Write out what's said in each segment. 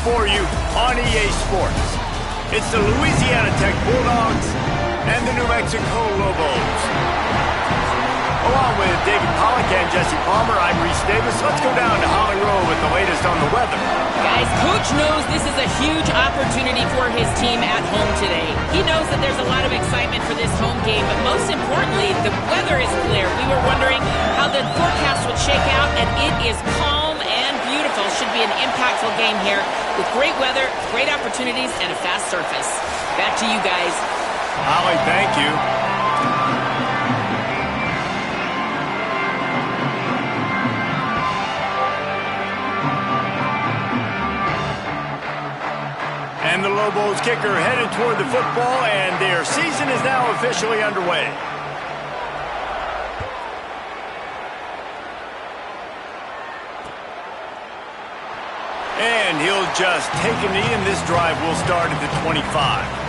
for you on EA Sports. It's the Louisiana Tech Bulldogs and the New Mexico Lobos. Along with David Pollack and Jesse Palmer, I'm Reese Davis. Let's go down to Holly Rowe with the latest on the weather. Guys, Coach knows this is a huge opportunity for his team at home today. He knows that there's a lot of excitement for this home game, but most importantly, the weather is clear. We were wondering how the forecast would shake out, and it is calm and beautiful. Should be an impactful game here with great weather, great opportunities, and a fast surface. Back to you guys. Holly, thank you. And the Lobos kicker headed toward the football, and their season is now officially underway. And he'll just take a knee, and this drive will start at the 25.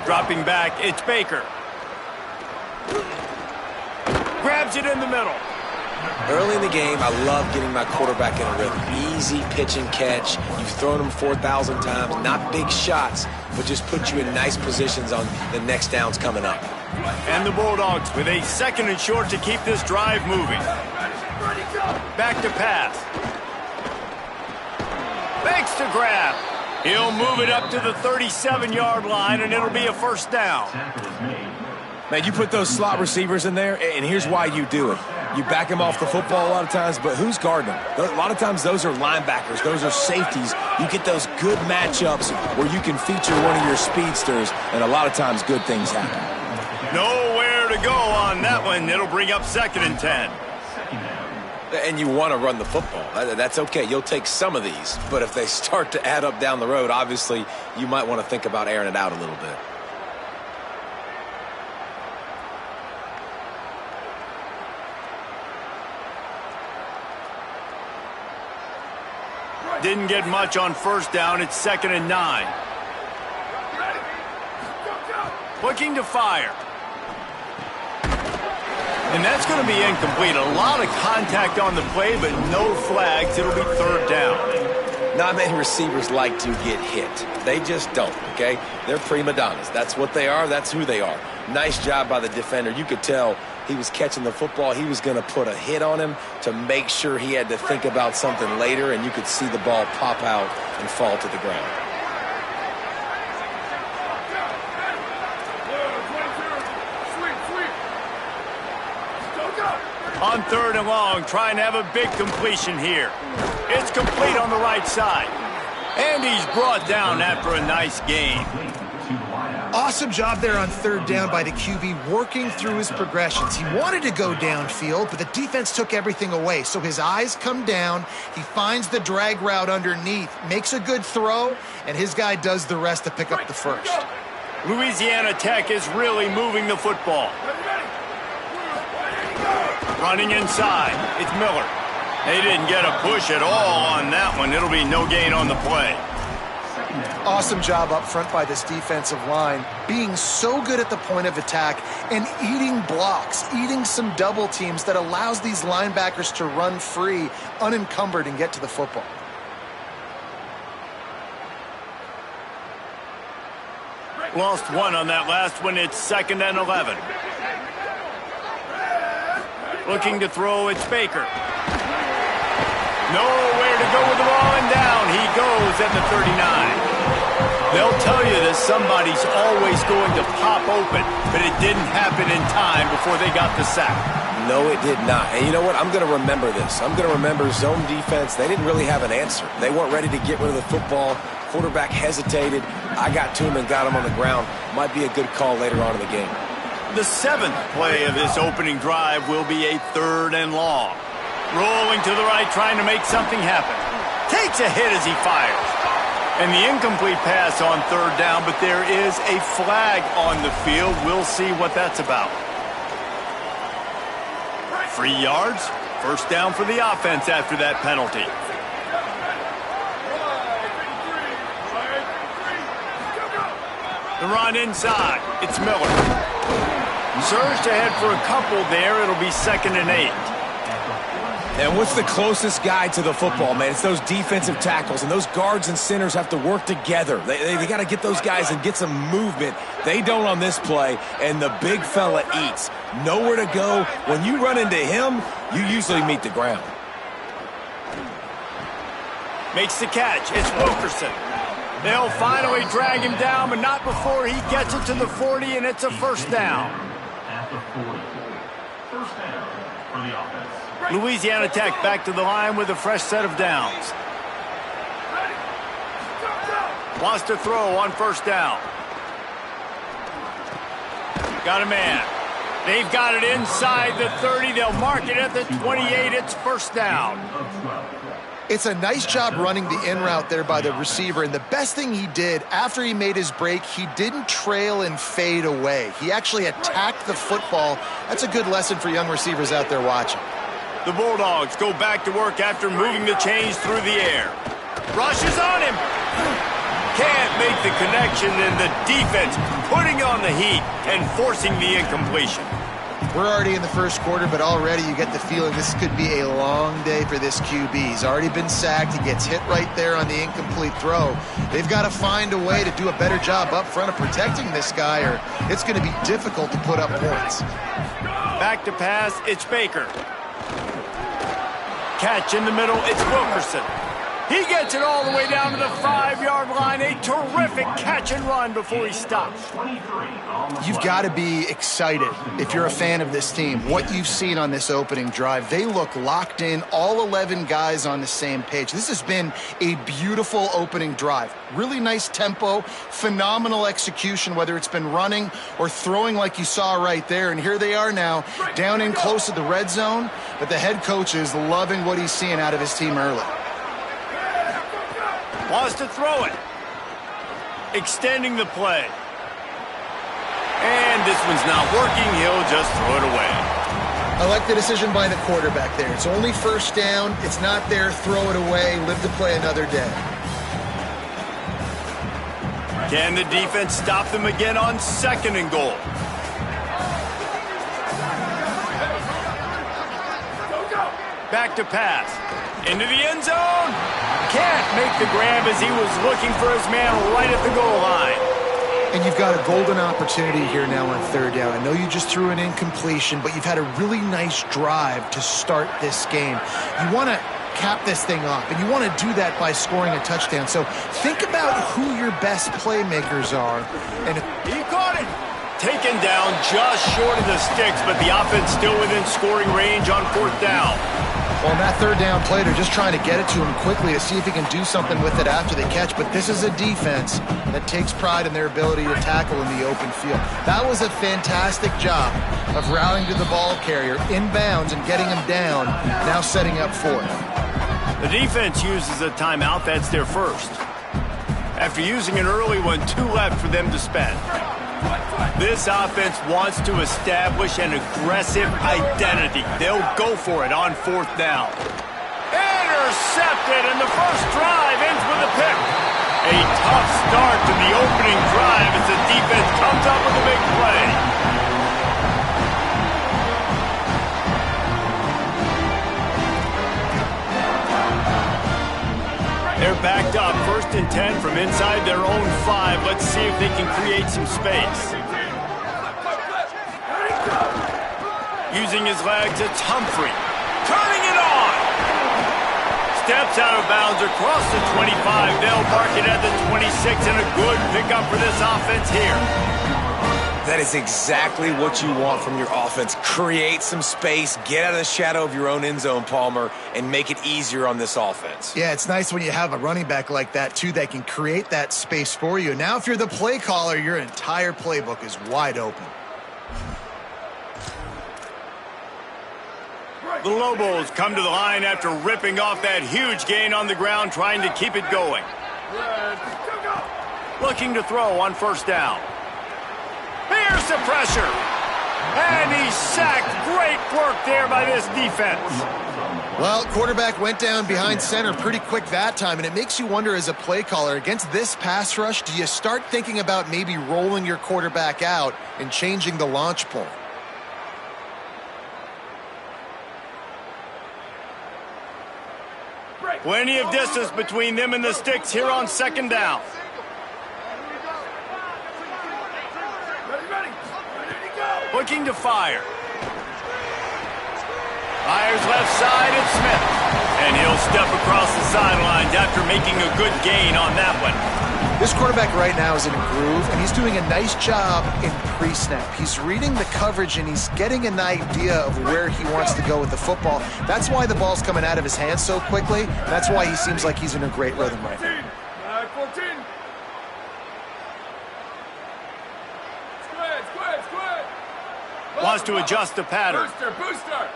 Dropping back, it's Baker. Grabs it in the middle. Early in the game, I love getting my quarterback in a rhythm. Easy pitch and catch. You've thrown them 4,000 times. Not big shots, but just put you in nice positions on the next downs coming up. And the Bulldogs with a second and short to keep this drive moving. Back to pass. Fakes to grab. He'll move it up to the 37-yard line, and it'll be a first down. Man, you put those slot receivers in there, and here's why you do it. You back them off the football a lot of times, but who's guarding them? A lot of times those are linebackers. Those are safeties. You get those good matchups where you can feature one of your speedsters, and a lot of times good things happen. Nowhere to go on that one. It'll bring up 2nd and 10. And you want to run the football. That's okay. You'll take some of these. But if they start to add up down the road, obviously you might want to think about airing it out a little bit. Didn't get much on first down. It's 2nd and 9. Looking to fire. And that's going to be incomplete. A lot of contact on the play, but no flags. It'll be 3rd down. Not many receivers like to get hit. They just don't, okay? They're prima donnas. That's what they are. That's who they are. Nice job by the defender. You could tell he was catching the football. He was going to put a hit on him to make sure he had to think about something later, and you could see the ball pop out and fall to the ground. On 3rd and long, trying to have a big completion here. It's complete on the right side. And he's brought down after a nice gain. Awesome job there on 3rd down by the QB, working through his progressions. He wanted to go downfield, but the defense took everything away. So his eyes come down. He finds the drag route underneath, makes a good throw, and his guy does the rest to pick up the first. Louisiana Tech is really moving the football. Running inside, it's Miller. They didn't get a push at all on that one. It'll be no gain on the play. Awesome job up front by this defensive line, being so good at the point of attack and eating blocks, eating some double teams that allows these linebackers to run free, unencumbered, and get to the football. Lost one on that last one. It's 2nd and 11. Looking to throw, it's Baker. Nowhere to go with the ball, and down he goes is at the 39. They'll tell you that somebody's always going to pop open, but it didn't happen in time before they got the sack. No, it did not. And you know what? I'm going to remember this. I'm going to remember zone defense. They didn't really have an answer. They weren't ready to get rid of the football. Quarterback hesitated. I got to him and got him on the ground. Might be a good call later on in the game. The 7th play of this opening drive will be a 3rd and long. Rolling to the right, trying to make something happen. Takes a hit as he fires. And the incomplete pass on 3rd down, but there is a flag on the field. We'll see what that's about. 3 yards, 1st down for the offense after that penalty. The run inside. It's Miller. Surged ahead for a couple there. It'll be 2nd and 8. And what's the closest guy to the football, man? It's those defensive tackles, and those guards and centers have to work together. They got to get those guys and get some movement. They don't on this play, and the big fella eats. Nowhere to go. When you run into him, you usually meet the ground. Makes the catch. It's Wilkerson. They'll finally drag him down, but not before he gets it to the 40, and it's a 1st down. At the 40. 1st down for the offense. Louisiana Tech back to the line with a fresh set of downs. Wants to throw on 1st down. Got a man. They've got it inside the 30. They'll mark it at the 28. It's 1st down. It's a nice job running the in route there by the receiver, and the best thing he did after he made his break, he didn't trail and fade away. He actually attacked the football. That's a good lesson for young receivers out there watching. The Bulldogs go back to work after moving the chains through the air. Rushes on him. Can't make the connection, and the defense putting on the heat and forcing the incompletion. We're already in the 1st quarter, but already you get the feeling this could be a long day for this QB. He's already been sacked. He gets hit right there on the incomplete throw. They've got to find a way to do a better job up front of protecting this guy, or it's going to be difficult to put up points. Back to pass, it's Baker. Catch in the middle, it's Wilkerson. He gets it all the way down to the 5-yard line. A terrific catch and run before he stops. You've got to be excited if you're a fan of this team. What you've seen on this opening drive, they look locked in, all 11 guys on the same page. This has been a beautiful opening drive. Really nice tempo, phenomenal execution, whether it's been running or throwing like you saw right there. And here they are now, down in close to the red zone, but the head coach is loving what he's seeing out of his team early. Wants to throw it. Extending the play. And this one's not working. He'll just throw it away. I like the decision by the quarterback there. It's only 1st down. It's not there. Throw it away. Live to play another day. Can the defense stop them again on 2nd and goal? Back to pass. Into the end zone. Can't make the grab as he was looking for his man right at the goal line. And you've got a golden opportunity here now on 3rd down. I know you just threw an incompletion, but you've had a really nice drive to start this game. You want to cap this thing off, and you want to do that by scoring a touchdown. So think about who your best playmakers are. And he caught it. Taken down just short of the sticks, but the offense still within scoring range on 4th down. Well, on that 3rd down play, they're just trying to get it to him quickly to see if he can do something with it after they catch. But this is a defense that takes pride in their ability to tackle in the open field. That was a fantastic job of rallying to the ball carrier inbounds and getting him down, now setting up 4th. The defense uses a timeout. That's their 1st. After using an early one, 2 left for them to spend. This offense wants to establish an aggressive identity. They'll go for it on 4th down. Intercepted, and the first drive ends with a pick. A tough start to the opening drive as the defense comes up with a big play. They're backed up, 1st and 10 from inside their own 5. Let's see if they can create some space. Using his legs, it's Humphrey. Turning it on. steps out of bounds across the 25. They'll mark it at the 26, and a good pickup for this offense here. That is exactly what you want from your offense. Create some space, get out of the shadow of your own end zone, Palmer, and make it easier on this offense. Yeah, it's nice when you have a running back like that, too, that can create that space for you. Now, if you're the play caller, your entire playbook is wide open. The Lobos come to the line after ripping off that huge gain on the ground, trying to keep it going. Looking to throw on first down. Here's the pressure. And he's sacked. Great work there by this defense. Well, quarterback went down behind center pretty quick that time, and it makes you wonder as a play caller, against this pass rush, do you start thinking about maybe rolling your quarterback out and changing the launch point? Plenty of distance between them and the sticks here on second down. Looking to fire. Fires left side, it's Smith. And he'll step across the sidelines after making a good gain on that one. This quarterback right now is in a groove, and he's doing a nice job in pre-snap. He's reading the coverage, and he's getting an idea of where he wants to go with the football. That's why the ball's coming out of his hands so quickly. That's why he seems like he's in a great rhythm right now. 14. Wants to adjust the pattern. Booster.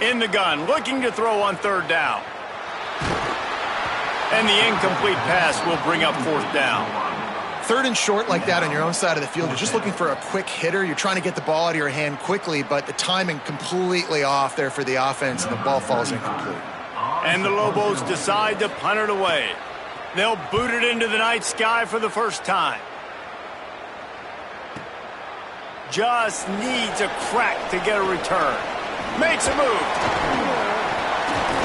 In the gun, looking to throw on third down. And the incomplete pass will bring up fourth down. Third and short like that on your own side of the field, you're just looking for a quick hitter. You're trying to get the ball out of your hand quickly, but the timing completely off there for the offense, and the ball falls incomplete. And the Lobos decide to punt it away. They'll boot it into the night sky for the first time. Just needs a crack to get a return. Makes a move.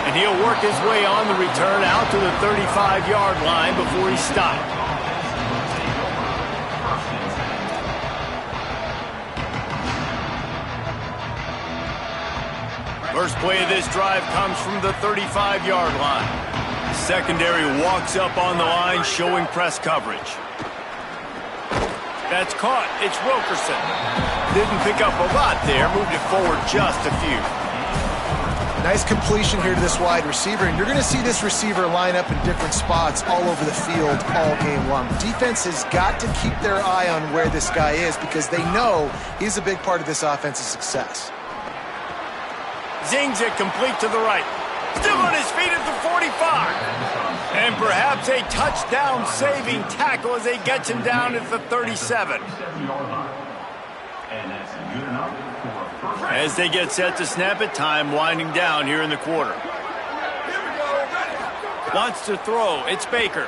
And he'll work his way on the return out to the 35-yard line before he's stopped. First play of this drive comes from the 35-yard line. Secondary walks up on the line, showing press coverage. That's caught. It's Wilkerson. Didn't pick up a lot there. Moved it forward just a few. Nice completion here to this wide receiver, and you're going to see this receiver line up in different spots all over the field all game long. Defense has got to keep their eye on where this guy is because they know he's a big part of this offense's success. Zings it complete to the right. Still on his feet at the 45. And perhaps a touchdown-saving tackle as they get him down at the 37. As they get set to snap it, time winding down here in the quarter. Wants to throw. It's Baker.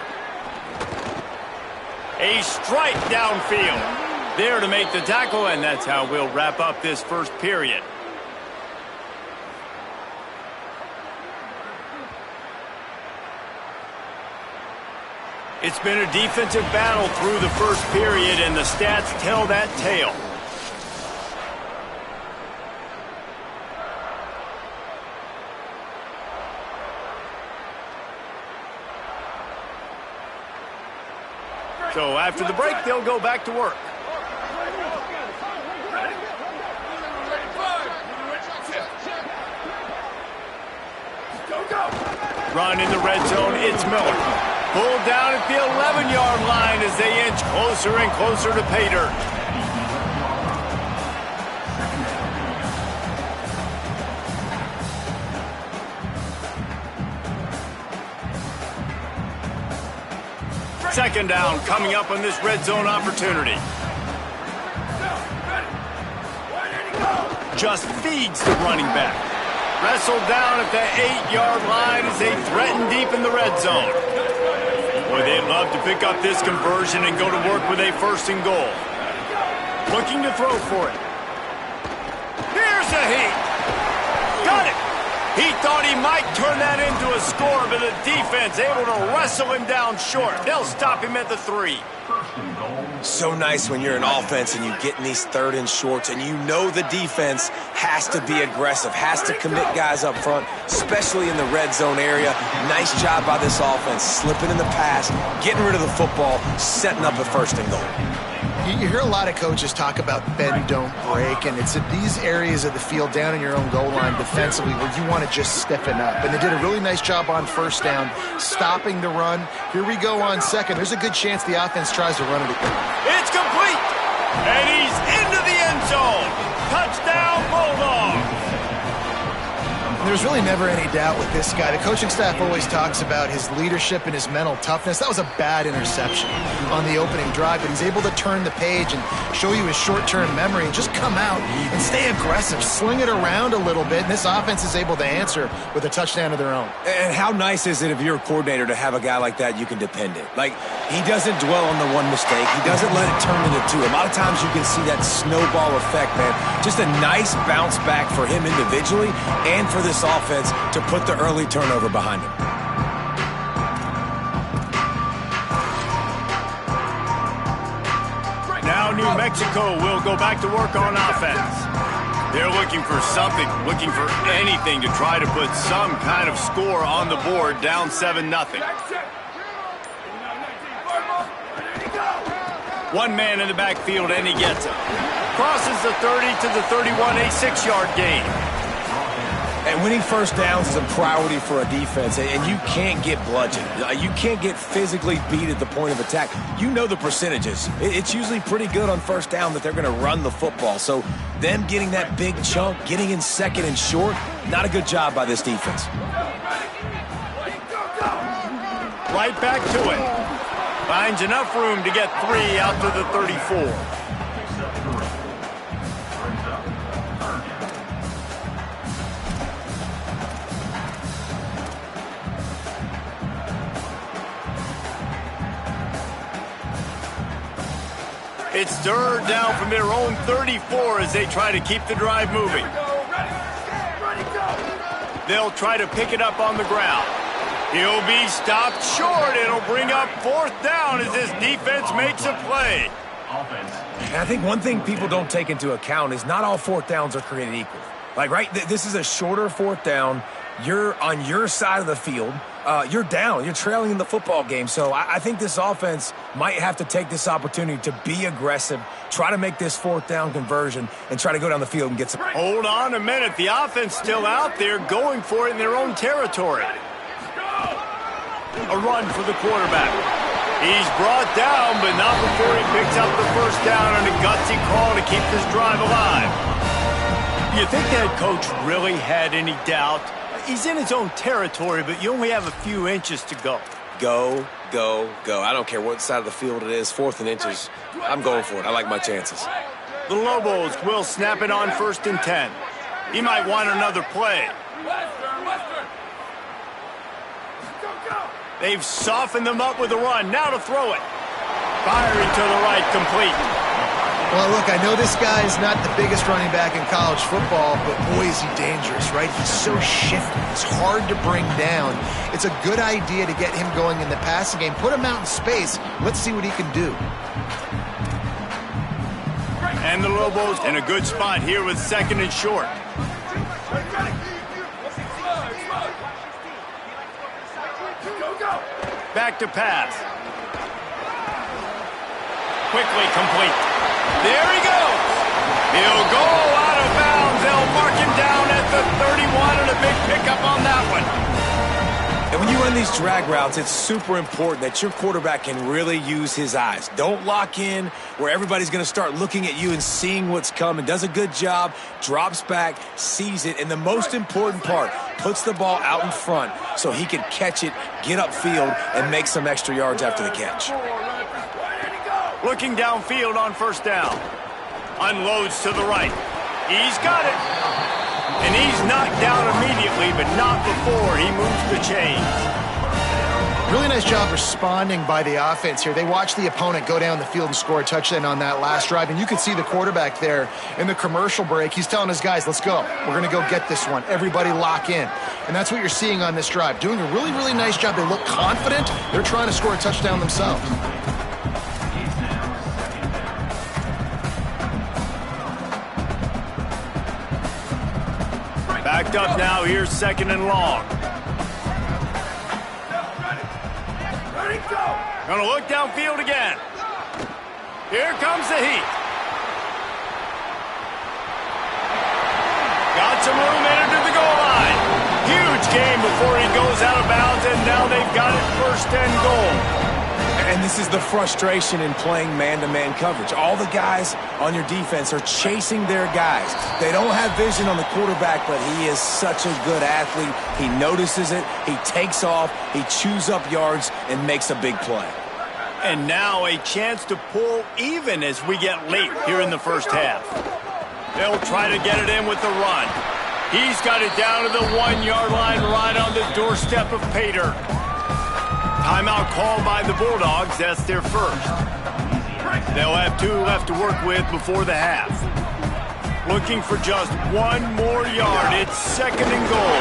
A strike downfield. There to make the tackle, and that's how we'll wrap up this first period. It's been a defensive battle through the first period, and the stats tell that tale. So after the break, they'll go back to work. Run in the red zone, it's Miller. Pulled down at the 11-yard line as they inch closer and closer to pay dirt. Second down coming up on this red zone opportunity. Just feeds the running back. Wrestled down at the 8-yard line as they threaten deep in the red zone. Boy, they'd love to pick up this conversion and go to work with a first and goal. Looking to throw for it. Here's a heat. Got it. He thought he might turn that into a score, but the defense able to wrestle him down short. They'll stop him at the 3. So nice when you're an offense and you get in these 3rd and shorts and you know the defense has to be aggressive, has to commit guys up front, especially in the red zone area. Nice job by this offense, slipping in the pass, getting rid of the football, setting up a 1st and goal. You hear a lot of coaches talk about bend, don't break, and it's in these areas of the field down in your own goal line defensively where you want to just stiffen up. And they did a really nice job on 1st down, stopping the run. Here we go on 2nd. There's a good chance the offense tries to run it again. It's complete, and he's into the end zone. Touchdown, Bulldogs. There's really never any doubt with this guy. The coaching staff always talks about his leadership and his mental toughness. That was a bad interception on the opening drive, but he's able to turn the page and show you his short-term memory and just come out and stay aggressive, sling it around a little bit, and this offense is able to answer with a touchdown of their own. And how nice is it if you're a coordinator to have a guy like that you can depend on? Like, he doesn't dwell on the one mistake. He doesn't let it turn into 2. A lot of times you can see that snowball effect, man. Just a nice bounce back for him individually and for this offense to put the early turnover behind him. Now New Mexico will go back to work on offense. They're looking for something, looking for anything to try to put some kind of score on the board, down 7-0. One man in the backfield, and he gets it. Crosses the 30 to the 31, a 6-yard gain. And winning 1st downs is a priority for a defense, and you can't get bludgeoned. You can't get physically beat at the point of attack. You know the percentages. It's usually pretty good on 1st down that they're going to run the football. So them getting that big chunk, getting in 2nd and short, not a good job by this defense. Right back to it. Finds enough room to get 3 out to the 34. It's 3rd down from their own 34 as they try to keep the drive moving. They'll try to pick it up on the ground. He'll be stopped short. It'll bring up 4th down as this defense makes a play. And I think one thing people don't take into account is not all 4th downs are created equal. Like, right, this is a shorter 4th down. You're on your side of the field. You're down. You're trailing in the football game. So I think this offense might have to take this opportunity to be aggressive, try to make this 4th down conversion, and try to go down the field and get some. Hold on a minute. The offense still out there going for it in their own territory. A run for the quarterback. He's brought down, but not before he picks up the 1st down on a gutsy call to keep this drive alive. You think that coach really had any doubt? He's in his own territory, but you only have a few inches to go. Go, go, go. I don't care what side of the field it is, 4th and inches. I'm going for it. I like my chances. The Lobos will snap it on 1st and 10. He might want another play. They've softened them up with a run. Now to throw it. Firing to the right, complete. Well, look, I know this guy is not the biggest running back in college football, but boy, is he dangerous, right? He's so shifty. It's hard to bring down. It's a good idea to get him going in the passing game. Put him out in space. Let's see what he can do. And the Lobos in a good spot here with 2nd and short. Back to pass. Quickly complete. There he goes. He'll go out of bounds. They'll mark him down at the 31 and a big pickup on that one. And when you run these drag routes, it's super important that your quarterback can really use his eyes. Don't lock in where everybody's going to start looking at you and seeing what's coming. Does a good job, drops back, sees it, and the most important part, puts the ball out in front so he can catch it, get upfield, and make some extra yards after the catch. Looking downfield on 1st down. Unloads to the right. He's got it. And he's knocked down immediately, but not before he moves the chains. Really nice job responding by the offense here. They watched the opponent go down the field and score a touchdown on that last drive, and you could see the quarterback there in the commercial break. He's telling his guys, let's go. We're going to go get this one. Everybody lock in. And that's what you're seeing on this drive. Doing a really, really nice job. They look confident. They're trying to score a touchdown themselves. Backed up now. Here's 2nd and long. Gonna look downfield again. Here comes the heat. Got some room entered to the goal line. Huge game before he goes out of bounds, and now they've got it 1st and goal. And this is the frustration in playing man-to-man coverage. All the guys on your defense are chasing their guys. They don't have vision on the quarterback, but he is such a good athlete. He notices it, he takes off, he chews up yards, and makes a big play. And now a chance to pull even as we get late here in the 1st half. They'll try to get it in with the run. He's got it down to the 1-yard line right on the doorstep of Pater. Timeout called by the Bulldogs. That's their 1st. They'll have 2 left to work with before the half. Looking for just 1 more yard. It's 2nd and goal.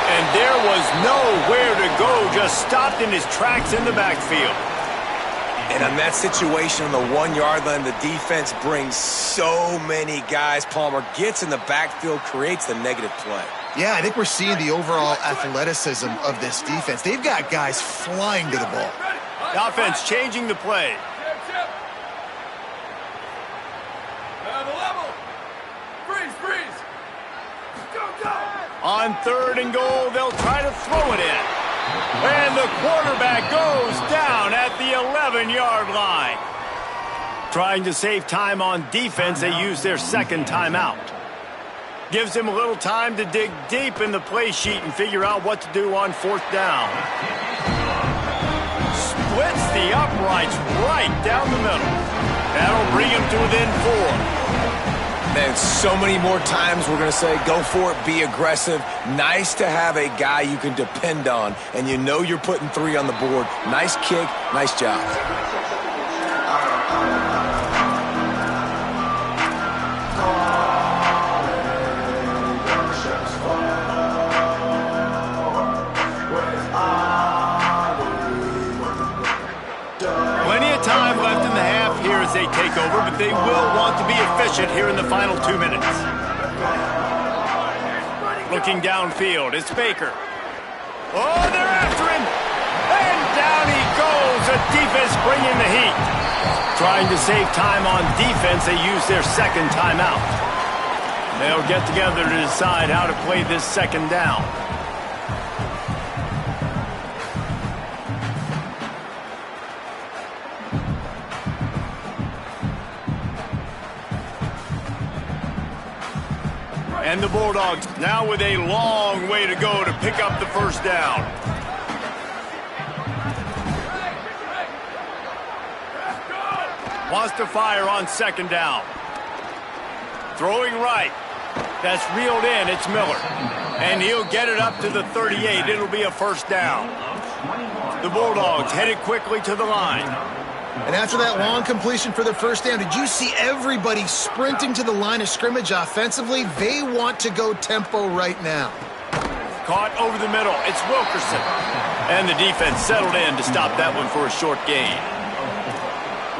And there was nowhere to go. Just stopped in his tracks in the backfield. And on that situation on the 1-yard line, the defense brings so many guys. Palmer gets in the backfield, creates the negative play. Yeah, I think we're seeing the overall athleticism of this defense. They've got guys flying to the ball. The offense changing the play. On 3rd and goal, they'll try to throw it in. And the quarterback goes down at the 11-yard line. Trying to save time on defense, they use their 2nd timeout. Gives him a little time to dig deep in the play sheet and figure out what to do on 4th down. Splits the uprights right down the middle. That'll bring him to within 4. And so many more times we're going to say, go for it, be aggressive. Nice to have a guy you can depend on, and you know you're putting 3 on the board. Nice kick, nice job. They take over, but they will want to be efficient here in the final 2 minutes. Looking downfield, it's Baker. Oh, they're after him! And down he goes! The defense bringing the heat. Trying to save time on defense, they use their 2nd timeout. They'll get together to decide how to play this 2nd down. And the Bulldogs now with a long way to go to pick up the 1st down. Wants to fire on 2nd down. Throwing right. That's reeled in. It's Miller. And he'll get it up to the 38. It'll be a 1st down. The Bulldogs headed quickly to the line. And after that long completion for their 1st down, did you see everybody sprinting to the line of scrimmage offensively? They want to go tempo right now. Caught over the middle. It's Wilkerson. And the defense settled in to stop that one for a short gain.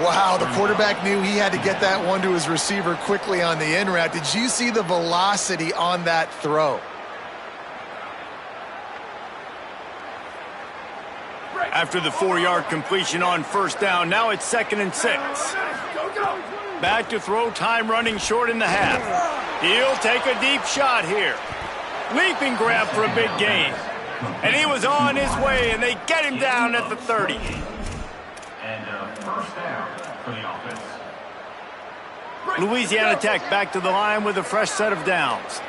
Wow, the quarterback knew he had to get that one to his receiver quickly on the in route. Did you see the velocity on that throw? After the 4-yard completion on 1st down, now it's 2nd and 6. Back to throw, time running short in the half. He'll take a deep shot here. Leaping grab for a big gain. And he was on his way, and they get him down at the 30. And 1st down for the offense. Louisiana Tech back to the line with a fresh set of downs.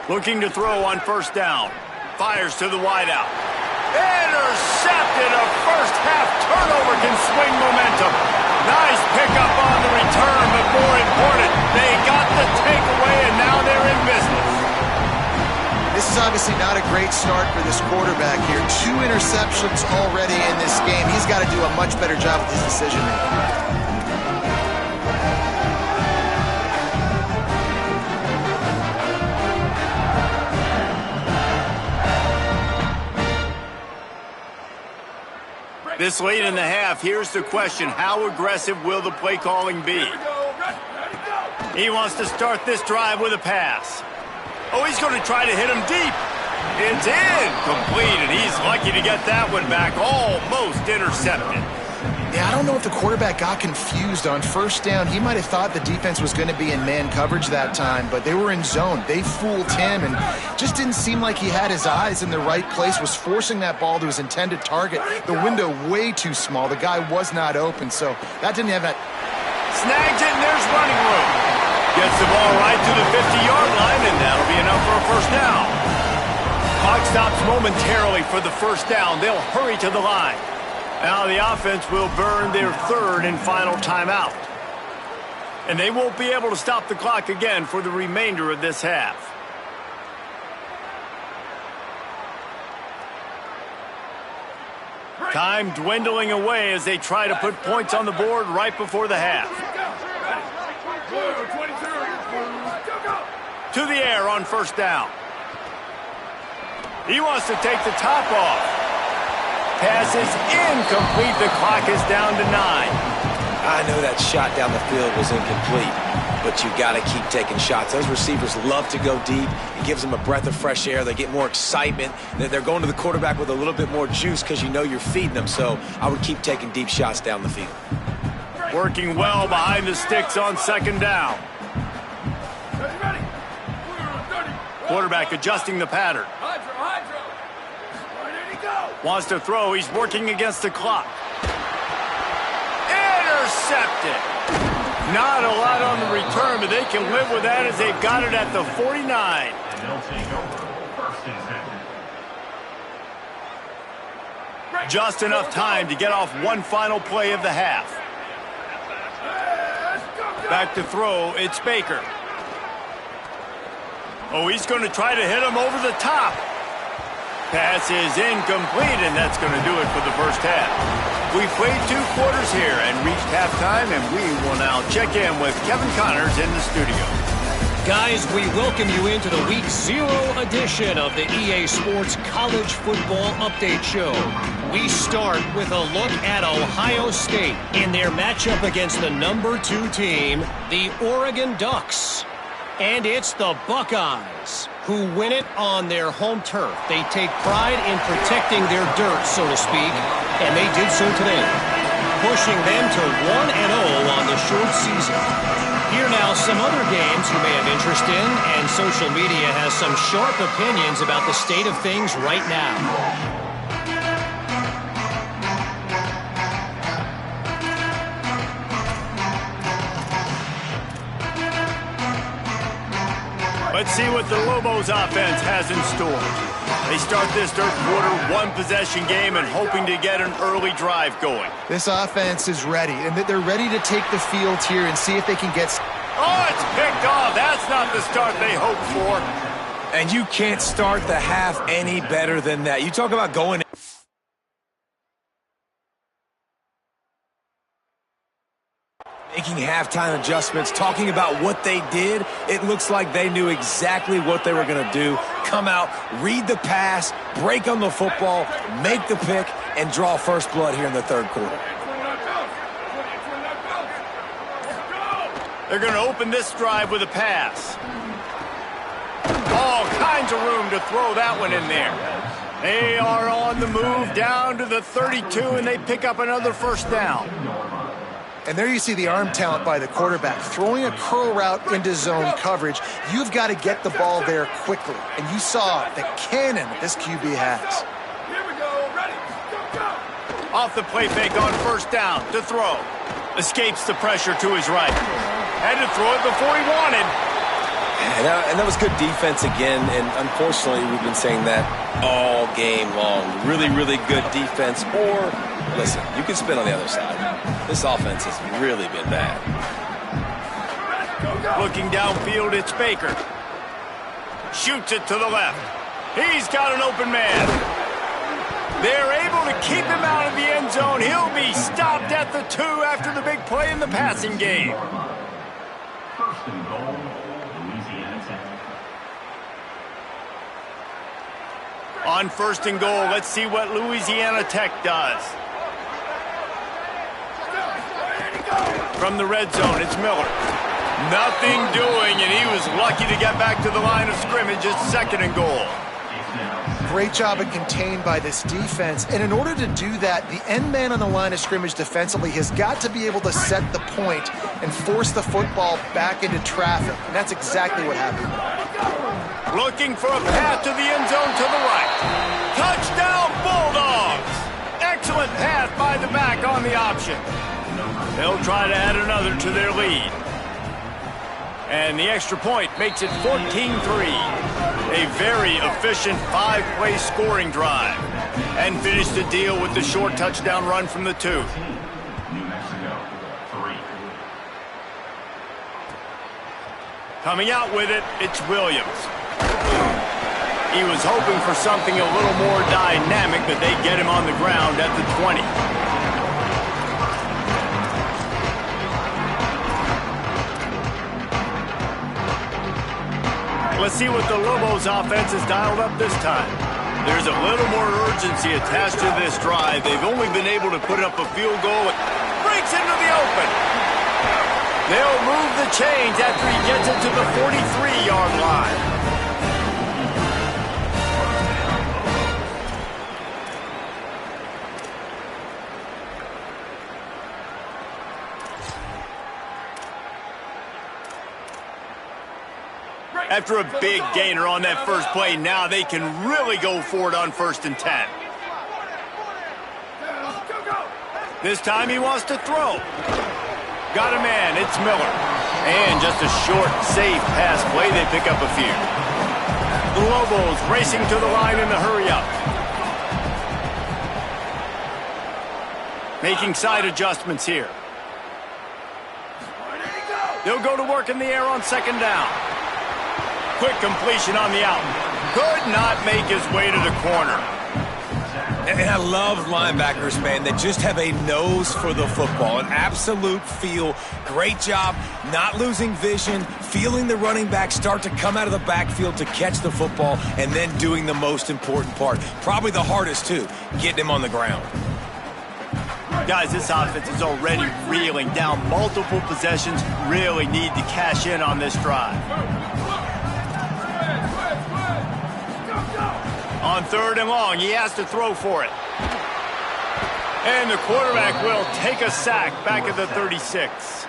Looking to throw on 1st down. Fires to the wideout. Intercepted. A 1st half turnover can swing momentum. Nice pickup on the return, but more important, they got the takeaway, and now they're in business. This is obviously not a great start for this quarterback here. 2 interceptions already in this game. He's got to do a much better job with his decision-making. This late in the half, here's the question. How aggressive will the play calling be? He wants to start this drive with a pass. Oh, he's going to try to hit him deep. It's incomplete, and he's lucky to get that one back. Almost intercepted. Yeah, I don't know if the quarterback got confused on first down. He might have thought the defense was going to be in man coverage that time, but they were in zone. They fooled him and just didn't seem like he had his eyes in the right place, was forcing that ball to his intended target. The window way too small. The guy was not open, so that didn't have that. Snags it, and there's running room. Gets the ball right to the 50-yard line, and that'll be enough for a first down. Clock stops momentarily for the first down. They'll hurry to the line. Now the offense will burn their 3rd and final timeout. And they won't be able to stop the clock again for the remainder of this half. Time dwindling away as they try to put points on the board right before the half. To the air on first down. He wants to take the top off. Pass is incomplete. The clock is down to 9. I know that shot down the field was incomplete, but you got to keep taking shots. Those receivers love to go deep. It gives them a breath of fresh air. They get more excitement. They're going to the quarterback with a little bit more juice because you know you're feeding them. So I would keep taking deep shots down the field. Working well behind the sticks on second down. Quarterback adjusting the pattern. Wants to throw. He's working against the clock. Intercepted. Not a lot on the return, but they can live with that as they've got it at the 49. And they'll take over first and 10. Just enough time to get off one final play of the half. Back to throw. It's Baker. Oh, he's going to try to hit him over the top. Pass is incomplete, and that's going to do it for the first half. We've played 2 quarters here and reached halftime, and we will now check in with Kevin Connors in the studio. Guys, we welcome you into the Week 0 edition of the EA Sports College Football Update Show. We start with a look at Ohio State in their matchup against the number 2 team, the Oregon Ducks. And it's the Buckeyes who win it on their home turf. They take pride in protecting their dirt, so to speak, and they did so today, pushing them to 1-0 on the short season. Here now some other games you may have interest in, and social media has some sharp opinions about the state of things right now. Let's see what the Lobos offense has in store. They start this third quarter 1-possession game and hoping to get an early drive going. This offense is ready, and they're ready to take the field here and see if they can get... Oh, it's picked off. That's not the start they hoped for. And you can't start the half any better than that. You talk about going... Making halftime adjustments, talking about what they did, it looks like they knew exactly what they were going to do. Come out, read the pass, break on the football, make the pick, and draw first blood here in the third quarter. They're going to open this drive with a pass. All kinds of room to throw that one in there. They are on the move down to the 32, and they pick up another first down. And there you see the arm talent by the quarterback. Throwing a curl route into zone coverage, you've got to get the ball there quickly. And you saw the cannon that this QB has. Here we go, ready, go. Off the play fake on first down to throw. Escapes the pressure to his right. Had to throw it before he wanted. And that was good defense again, and unfortunately we've been saying that all game long. Really, really good defense, or, listen, you can spin on the other side. This offense has really been bad. Looking downfield, it's Baker. Shoots it to the left. He's got an open man. They're able to keep him out of the end zone. He'll be stopped at the 2 after the big play in the passing game. First and goal, Louisiana Tech. On first and goal, let's see what Louisiana Tech does. From the red zone, it's Miller. Nothing doing, and he was lucky to get back to the line of scrimmage at second and goal. Great job of contained by this defense. And in order to do that, the end man on the line of scrimmage defensively has got to be able to set the point and force the football back into traffic. And that's exactly what happened. Looking for a path to the end zone to the right. Touchdown, Bulldogs! Excellent pass by the back on the option. They'll try to add another to their lead. And the extra point makes it 14-3. A very efficient 5-play scoring drive. And finish the deal with the short touchdown run from the 2. New Mexico, 3. Coming out with it, it's Williams. He was hoping for something a little more dynamic, but they get him on the ground at the 20. Let's see what the Lobos offense has dialed up this time. There's a little more urgency attached to this drive. They've only been able to put up a field goal. It breaks into the open. They'll move the chains after he gets it to the 43-yard line. After a big gainer on that first play, now they can really go for it on 1st and 10. This time he wants to throw. Got a man, it's Miller. And just a short, safe pass play, they pick up a few. The Lobos racing to the line in the hurry-up. Making side adjustments here. They'll go to work in the air on 2nd down. Quick completion on the out. Could not make his way to the corner. And I love linebackers, man, that just have a nose for the football, an absolute feel. Great job not losing vision, feeling the running back start to come out of the backfield to catch the football, and then doing the most important part. Probably the hardest, too, getting him on the ground. Guys, this offense is already reeling down multiple possessions. Really need to cash in on this drive. On 3rd and long, he has to throw for it. And the quarterback will take a sack back at the 36.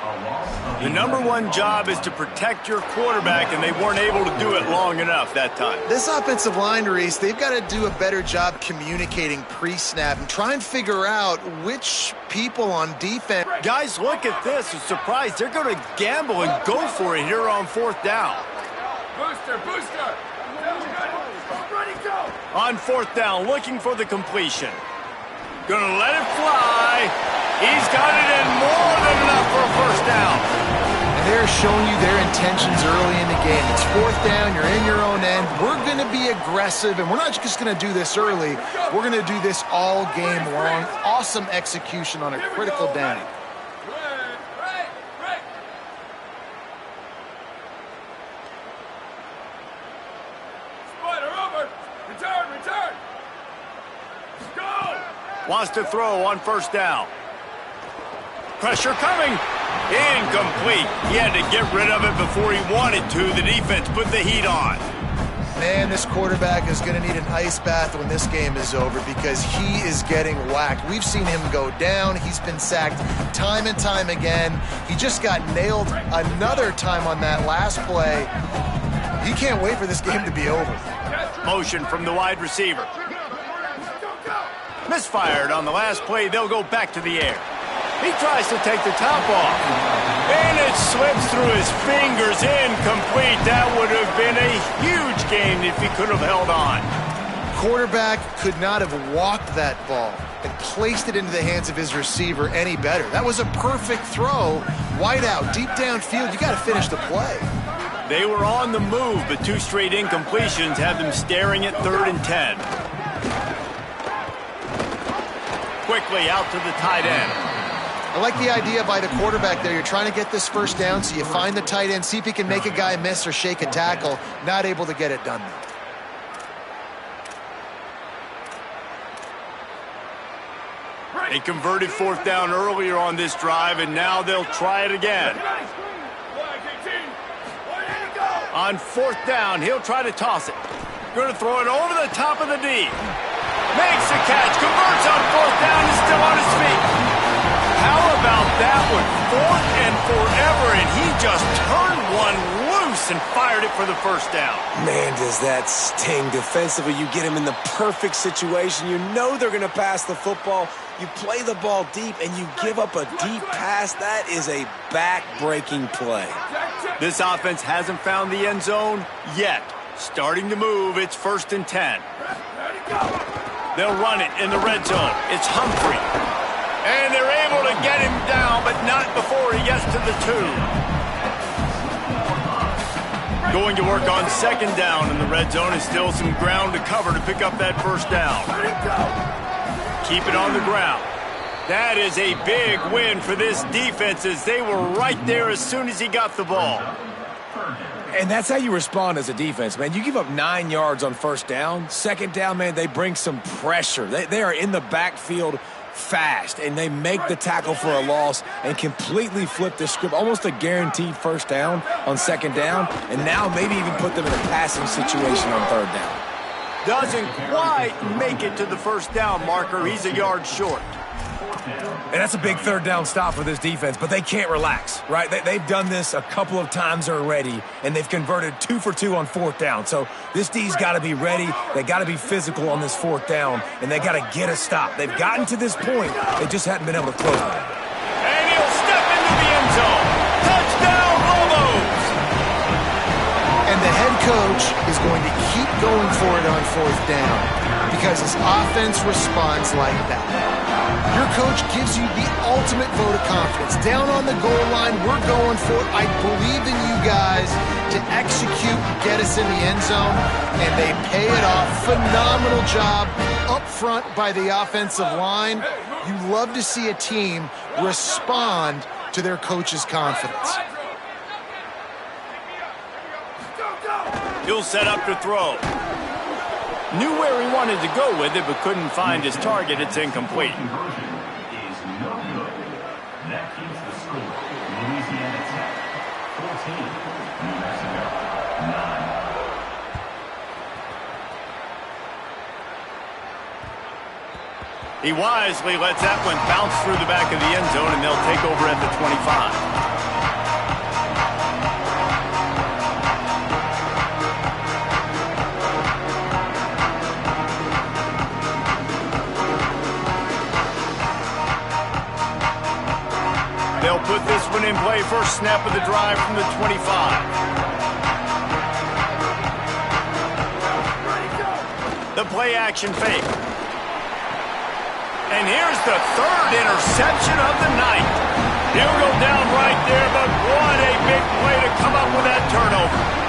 The #1 job is to protect your quarterback, and they weren't able to do it long enough that time. This offensive line, Reese, they've got to do a better job communicating pre-snap and try and figure out which people on defense. Guys, look at this. A surprise. They're going to gamble and go for it here on 4th down. Booster! On 4th down, looking for the completion. Gonna let it fly. He's got it in more than enough for a 1st down. And they're showing you their intentions early in the game. It's 4th down, you're in your own end. We're gonna be aggressive, and we're not just gonna do this early. We're gonna do this all game long. Awesome execution on a critical down. Wants to throw on 1st down. Pressure coming. Incomplete. He had to get rid of it before he wanted to. The defense put the heat on. Man, this quarterback is going to need an ice bath when this game is over because he is getting whacked. We've seen him go down. He's been sacked time and time again. He just got nailed another time on that last play. He can't wait for this game to be over. Motion from the wide receiver. Misfired on the last play. They'll go back to the air. He tries to take the top off. And it slips through his fingers. Incomplete. That would have been a huge game if he could have held on. Quarterback could not have walked that ball and placed it into the hands of his receiver any better. That was a perfect throw. Wide out, deep downfield. You got to finish the play. They were on the move, but 2 straight incompletions have them staring at 3rd and 10. Quickly out to the tight end. I like the idea by the quarterback there. You're trying to get this first down, so you find the tight end, see if he can make a guy miss or shake a tackle. Not able to get it done, though. They converted 4th down earlier on this drive, and now they'll try it again. On 4th down, he'll try to toss it. Going to throw it over the top of the D. Makes the catch, converts on 4th down, is still on his feet. How about that one? 4th and forever, and he just turned one loose and fired it for the first down. Man, does that sting defensively. You get him in the perfect situation. You know they're going to pass the football. You play the ball deep, and you give up a deep pass. That is a back-breaking play. This offense hasn't found the end zone yet. Starting to move, it's 1st and 10. They'll run it in the red zone. It's Humphrey. And they're able to get him down, but not before he gets to the 2. Going to work on 2nd down in the red zone, and still some ground to cover to pick up that first down. Keep it on the ground. That is a big win for this defense, as they were right there as soon as he got the ball. And that's how you respond as a defense, man. You give up 9 yards on 1st down. 2nd down, man, they bring some pressure. They are in the backfield fast, and they make the tackle for a loss and completely flip the script. Almost a guaranteed 1st down on 2nd down, and now maybe even put them in a passing situation on 3rd down. Doesn't quite make it to the first down marker. He's a yard short. And that's a big 3rd down stop for this defense, but they can't relax, right? They've done this a couple of times already, and they've converted 2 for 2 on 4th down. So this D's got to be ready. They got to be physical on this 4th down, and they got to get a stop. They've gotten to this point. They just hadn't been able to close it. And he'll step into the end zone. Touchdown, Lobos! And the head coach is going to keep going for it on 4th down because his offense responds like that. Your coach gives you the ultimate vote of confidence. Down on the goal line, we're going for it. I believe in you guys to execute, get us in the end zone, and they pay it off. Phenomenal job up front by the offensive line. You love to see a team respond to their coach's confidence. He'll set up to throw. Knew where he wanted to go with it, but couldn't find his target. It's incomplete. Is no good. That keeps the score. Louisiana Tech 14, New Mexico 9. He wisely lets that one bounce through the back of the end zone, and they'll take over at the 25. They'll put this one in play. First snap of the drive from the 25. The play action fake. And here's the 3rd interception of the night. He'll go down right there, but what a big play to come up with that turnover.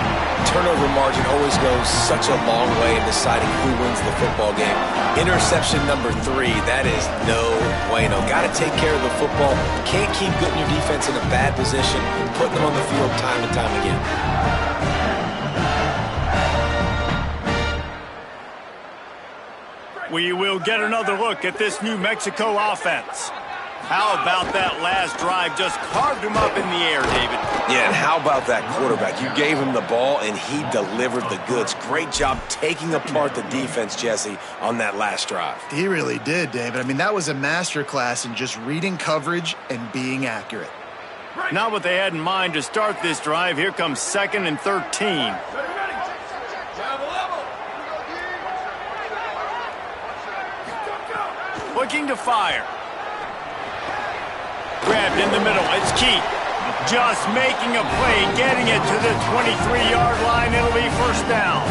Turnover margin always goes such a long way in deciding who wins the football game. Interception number 3, that is no bueno. Got to take care of the football. Can't keep putting your defense in a bad position, putting them on the field time and time again. We will get another look at this New Mexico offense. How about that last drive? Just carved him up in the air, David. Yeah, and how about that quarterback? You gave him the ball, and he delivered the goods. Great job taking apart the defense, Jesse, on that last drive. He really did, David. I mean, that was a masterclass in just reading coverage and being accurate. Not what they had in mind to start this drive. Here comes 2nd and 13. Looking to fire. Grabbed in the middle. It's Keith. Just making a play, getting it to the 23-yard line. It'll be first down.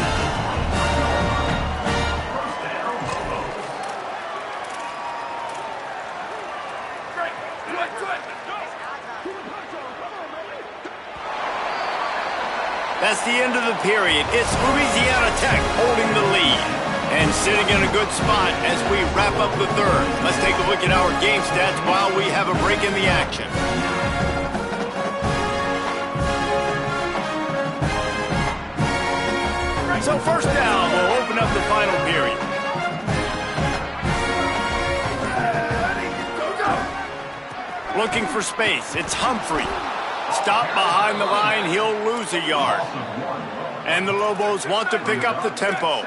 That's the end of the period. It's Louisiana Tech holding the lead and sitting in a good spot as we wrap up the third. Let's take a look at our game stats while we have a break in the action. So first down, we'll open up the final period. Looking for space. It's Humphrey. Stop behind the line. He'll lose a yard. And the Lobos want to pick up the tempo.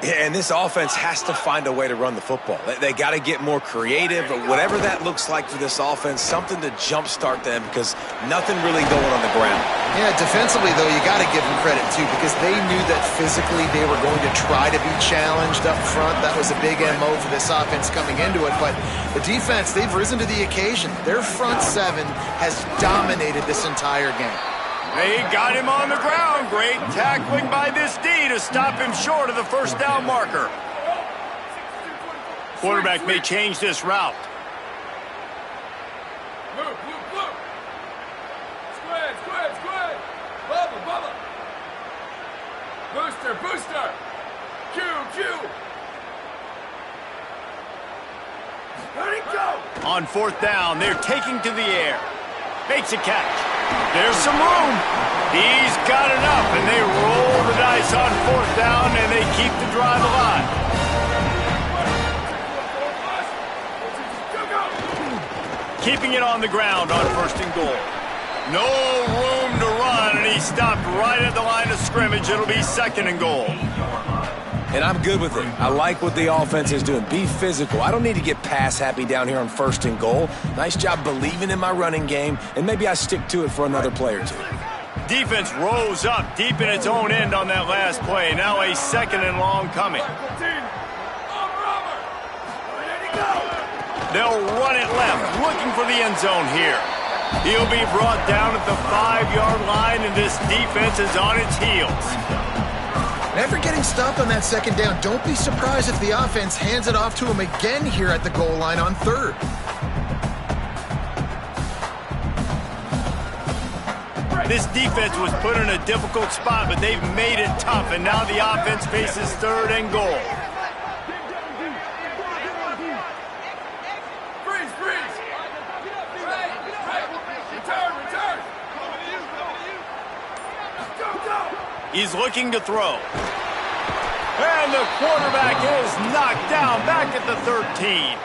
Yeah, and this offense has to find a way to run the football. They got to get more creative, or whatever that looks like for this offense, something to jumpstart them because nothing really going on the ground. Yeah, defensively, though, you got to give them credit, too, because they knew that physically they were going to try to be challenged up front. That was a big MO for this offense coming into it. But the defense, they've risen to the occasion. Their front seven has dominated this entire game. They got him on the ground. Great tackling by this D to stop him short of the first down marker. Quarterback may change this route. Look. Squid. Bubba. Booster. Q. Ready, go. On fourth down, they're taking to the air. Makes a catch. There's some room. He's got enough, and they roll the dice on fourth down, and they keep the drive alive. Keeping it on the ground on first and goal. No room to run, and he stopped right at the line of scrimmage. It'll be second and goal. And I'm good with it. I like what the offense is doing. Be physical. I don't need to get pass happy down here on first and goal. Nice job believing in my running game, and maybe I stick to it for another play or two. Defense rose up deep in its own end on that last play. Now a second and long coming. They'll run it left, looking for the end zone here. He'll be brought down at the 5-yard line, and this defense is on its heels. Never getting stopped on that second down. Don't be surprised if the offense hands it off to him again here at the goal line on third. This defense was put in a difficult spot, but they've made it tough, and now the offense faces third and goal. Freeze! Return! Go! He's looking to throw. And the quarterback is knocked down back at the 13.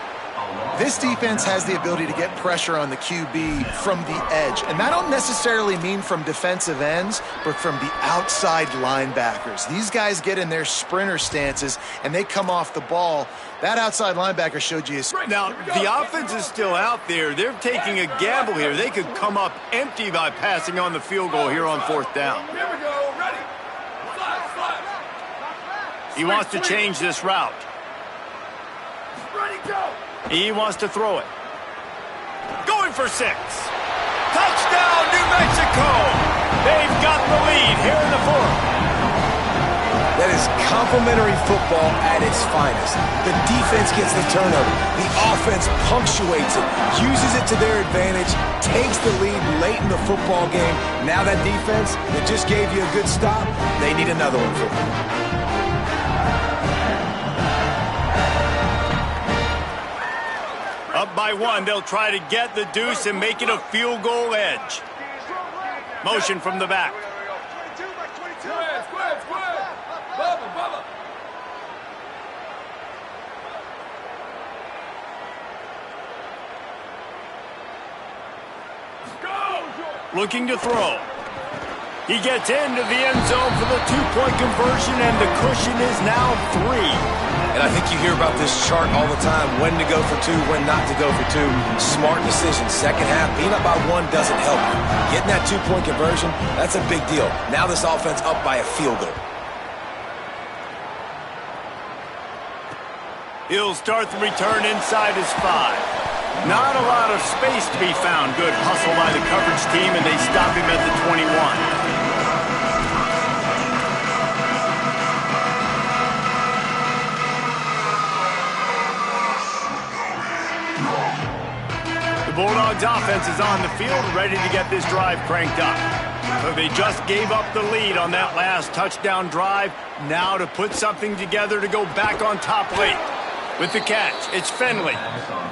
This defense has the ability to get pressure on the QB from the edge. And that don't necessarily mean from defensive ends, but from the outside linebackers. These guys get in their sprinter stances, and they come off the ball. That outside linebacker showed you his... Now, the offense is still out there. They're taking a gamble here. They could come up empty by passing on the field goal here on fourth down. Here we go, ready. Slide. He wants to change this route. Ready, go. He wants to throw it. Going for 6. Touchdown, New Mexico! They've got the lead here in the fourth. That is complimentary football at its finest. The defense gets the turnover. The offense punctuates it, uses it to their advantage, takes the lead late in the football game. Now that defense that just gave you a good stop, they need another one for them. Up by 1, they'll try to get the deuce and make it a field goal edge. Motion from the back. Squid. Bubba. Go! Looking to throw. He gets into the end zone for the 2-point conversion, and the cushion is now 3. And I think you hear about this chart all the time, when to go for 2, when not to go for 2. Smart decision. Second half, being up by 1 doesn't help you. Getting that 2-point conversion, that's a big deal. Now this offense up by a field goal. He'll start the return inside his 5. Not a lot of space to be found. Good hustle by the coverage team, and they stop him at the 21. Bulldogs offense is on the field, ready to get this drive cranked up. So they just gave up the lead on that last touchdown drive. Now to put something together to go back on top late. With the catch, it's Finley.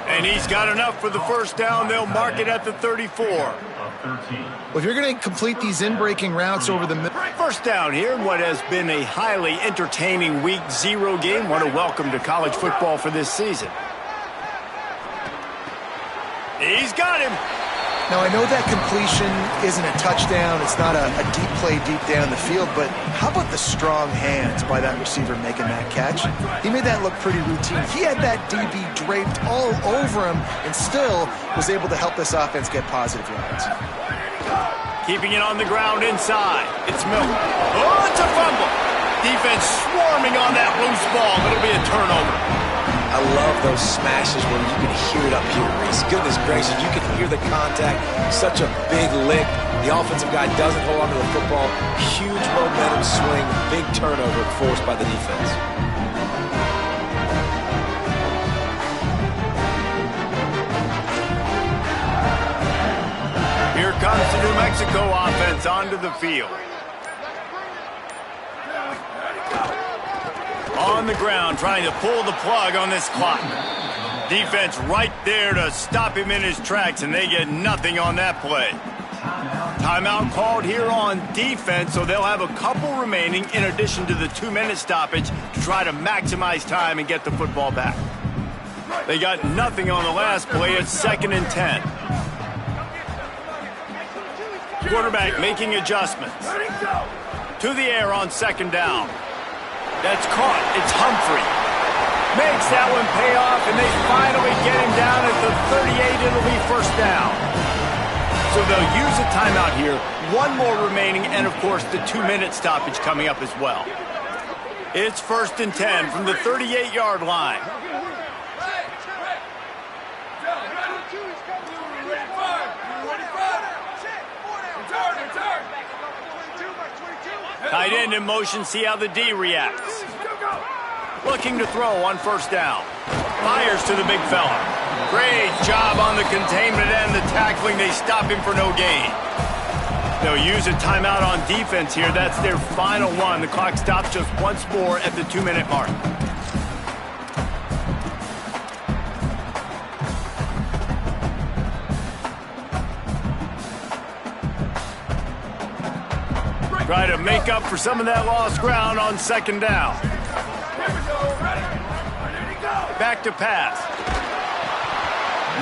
And he's got enough for the first down. They'll mark it at the 34. Well, if you're going to complete these in-breaking routes over the middle. First down here in what has been a highly entertaining Week 0 game. What a welcome to college football for this season. He's got him. Now, I know that completion isn't a touchdown. It's not a deep play deep down the field, but how about the strong hands by that receiver making that catch? He made that look pretty routine. He had that DB draped all over him and still was able to help this offense get positive yards. Keeping it on the ground inside. It's Milton. Oh, it's a fumble. Defense swarming on that loose ball. It'll be a turnover. I love those smashes where you can hear it up here, Reese. Goodness gracious, you can hear the contact. Such a big lick. The offensive guy doesn't hold on to the football. Huge momentum swing. Big turnover forced by the defense. Here comes the New Mexico offense onto the field. On the ground, trying to pull the plug on this clock. Defense right there to stop him in his tracks, and they get nothing on that play. Timeout called here on defense, so they'll have a couple remaining in addition to the 2-minute stoppage to try to maximize time and get the football back. They got nothing on the last play. It's 2nd and 10. Quarterback making adjustments. To the air on 2nd down. That's caught. It's Humphrey. Makes that one pay off, and they finally get him down at the 38. It'll be first down. So they'll use a timeout here. One more remaining, and, of course, the 2-minute stoppage coming up as well. It's 1st and 10 from the 38-yard line. Tight end in motion, see how the D reacts. Looking to throw on 1st down. Fires to the big fella. Great job on the containment and the tackling. They stop him for no gain. They'll use a timeout on defense here. That's their final one. The clock stops just once more at the 2-minute mark. Try to make up for some of that lost ground on 2nd down. Back to pass.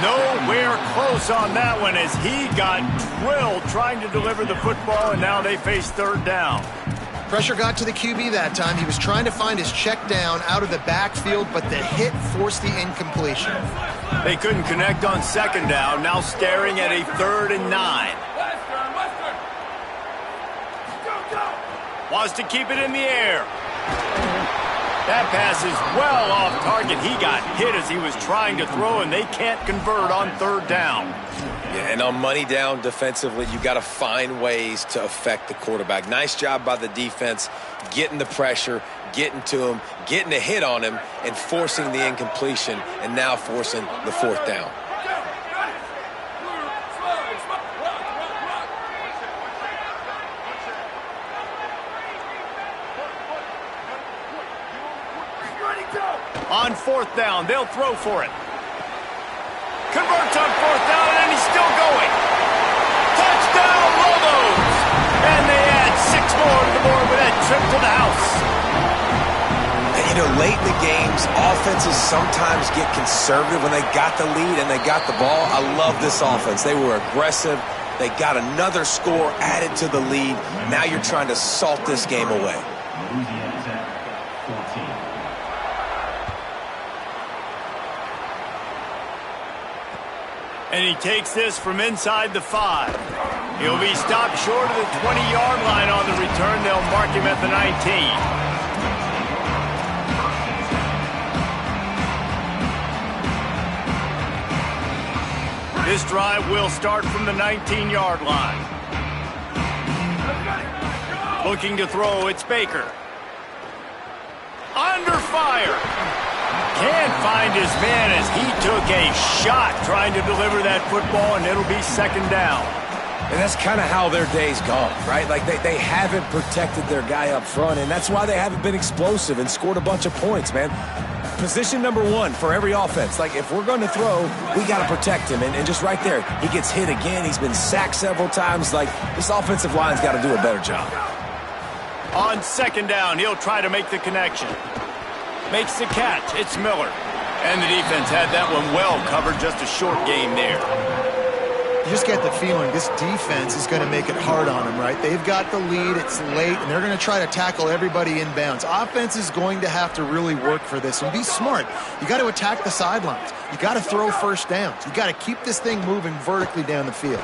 Nowhere close on that one as he got drilled trying to deliver the football, and now they face 3rd down. Pressure got to the QB that time. He was trying to find his check down out of the backfield, but the hit forced the incompletion. They couldn't connect on 2nd down, now staring at a 3rd and 9. Wants to keep it in the air. That pass is well off target. He got hit as he was trying to throw, and they can't convert on 3rd down. Yeah, and on money down defensively, you got to find ways to affect the quarterback. Nice job by the defense, getting the pressure, getting to him, getting a hit on him, and forcing the incompletion, and now forcing the 4th down. On 4th down, they'll throw for it. Converts on 4th down, and he's still going. Touchdown, Lobos! And they add 6 more to the board with that trip to the house. And, you know, late in the games, offenses sometimes get conservative when they got the lead and they got the ball. I love this offense. They were aggressive. They got another score added to the lead. Now you're trying to salt this game away. And he takes this from inside the 5. He'll be stopped short of the 20-yard line on the return. They'll mark him at the 19. This drive will start from the 19-yard line. Looking to throw, it's Baker. Under fire. Can't find his man as he took a shot trying to deliver that football, and it'll be 2nd down. And that's kind of how their day's gone, right? Like they haven't protected their guy up front, and that's why they haven't been explosive and scored a bunch of points, man. Position number one for every offense. Like, if we're going to throw, we got to protect him. And just right there, he gets hit again. He's been sacked several times. Like, this offensive line's got to do a better job. On second down, he'll try to make the connection. Makes the catch. It's Miller. And the defense had that one well covered. Just a short game there. You just get the feeling this defense is going to make it hard on them, right? They've got the lead, it's late, and they're going to try to tackle everybody inbounds. Offense is going to have to really work for this and be smart. You got to attack the sidelines. You got to throw first downs. You got to keep this thing moving vertically down the field.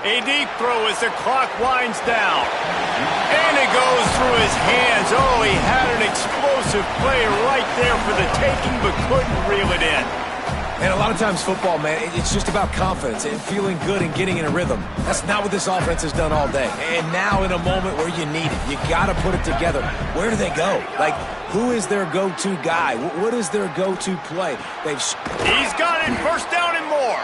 A deep throw as the clock winds down. And it goes through his hands. Oh, he had an explosive play right there for the taking, but couldn't reel it in. And a lot of times football, man, it's just about confidence and feeling good and getting in a rhythm. That's not what this offense has done all day. And now in a moment where you need it, you got to put it together. Where do they go? Like, who is their go-to guy? What is their go-to play? He's got it, first down and more.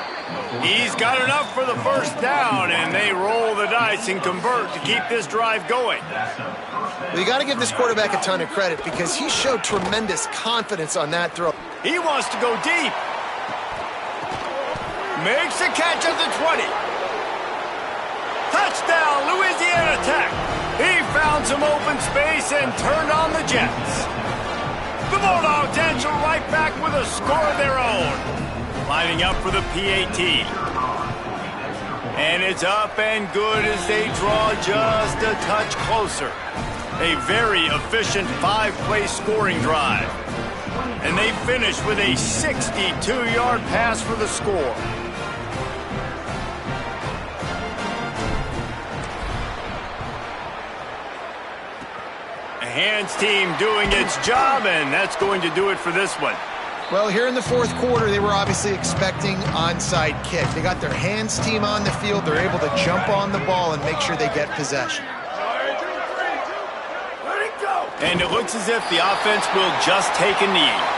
He's got enough for the first down, and they roll the dice and convert to keep this drive going. Well, you got to give this quarterback a ton of credit because he showed tremendous confidence on that throw. He wants to go deep. Makes the catch at the 20. Touchdown, Louisiana Tech. He found some open space and turned on the Jets. The Bulldogs answer right back with a score of their own. Lining up for the PAT. And it's up and good as they draw just a touch closer. A very efficient 5-play scoring drive. And they finish with a 62-yard pass for the score. Hands team doing its job, and that's going to do it for this one. Well, here in the fourth quarter, they were obviously expecting onside kick. They got their hands team on the field. They're able to jump on the ball and make sure they get possession. And it looks as if the offense will just take a knee.